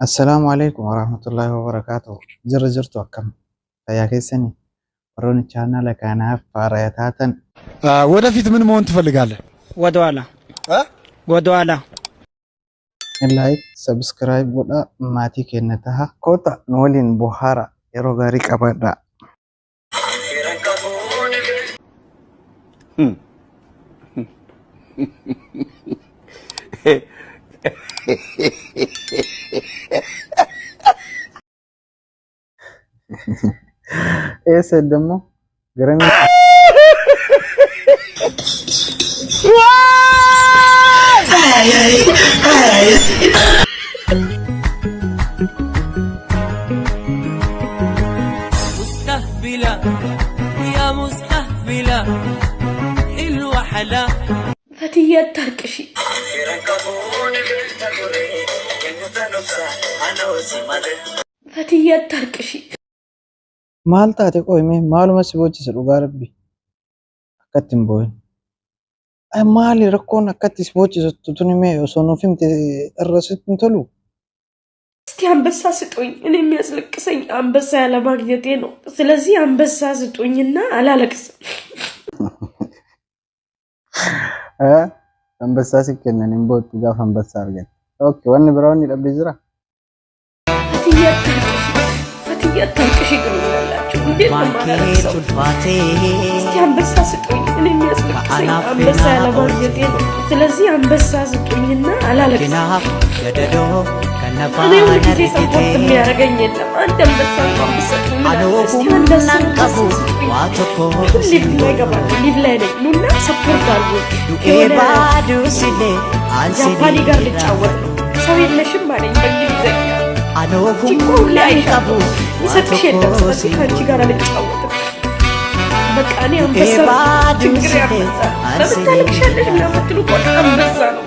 السلام عليكم ورحمة الله وبركاته. جرجرتو أكم فيا كيسني وروني channel كان فاريتاتن ወደፊት ምን መሆን ትፈልጋለህ? ወደኋላ لايك سبسكرايب ولا ماتي كنتها كوتا نولين بوهارا يرو غاري قبدا ايه دمو غرامي مستهبلة يا مستهبلة حلوة حلا فتية تركشي فتية تركشي مالتا تقوي مي مالو مسبوجي سلوغا ربي أكتم بوين أي مالي ركون أكتس بوجي ستتوني مي وصنو فهمت الرسيت انتلو እስቲ አንበሳ ስጡኝ እኔ የሚያስለቅሰኝ አንበሳ ያለማግኘቴ ነው ስለዚህ አንበሳ ስጡኝና አላለቅስም አንበሳ ሲከነን እንቦት ጋፍ አንበሳ አርገን ኦኬ ወን ብራውን ይደብዝራ ፈትያ ተንቅሽ ይገኛላችሁ እንዴት ማርኬቱ ፋቴ እስቲ አንበሳ ስጡኝ እኔ የሚያስለቅሰኝ አንበሳ ያለማግኘቴ ነው ስለዚህ አንበሳ ስጡኝና አላለቅስም جناح ገደዶ እኔ ሁልጊዜ ሰፖርት የሚያደርገኝ የለም አንድ አንበሳ ናንቀቡ ዋቶኮ ሊቭ ላይ ነኝ ኑና ሰፖርት አድርጉ ኤባዱ ሲሌ ጃፓኒ ጋር ልጫወት ነው ሰው የለሽም አለኝ በእንግሊዝኛ ቺኮ ናንቀቡ ይሰጥሽ የለም ስለዚህ ከአንቺ ጋር ልጫወት በቃ እኔ አንበሳ ችግር ያንበሳ ለምን ታለቅሻለሽ ለምትሉ አንበሳ ነው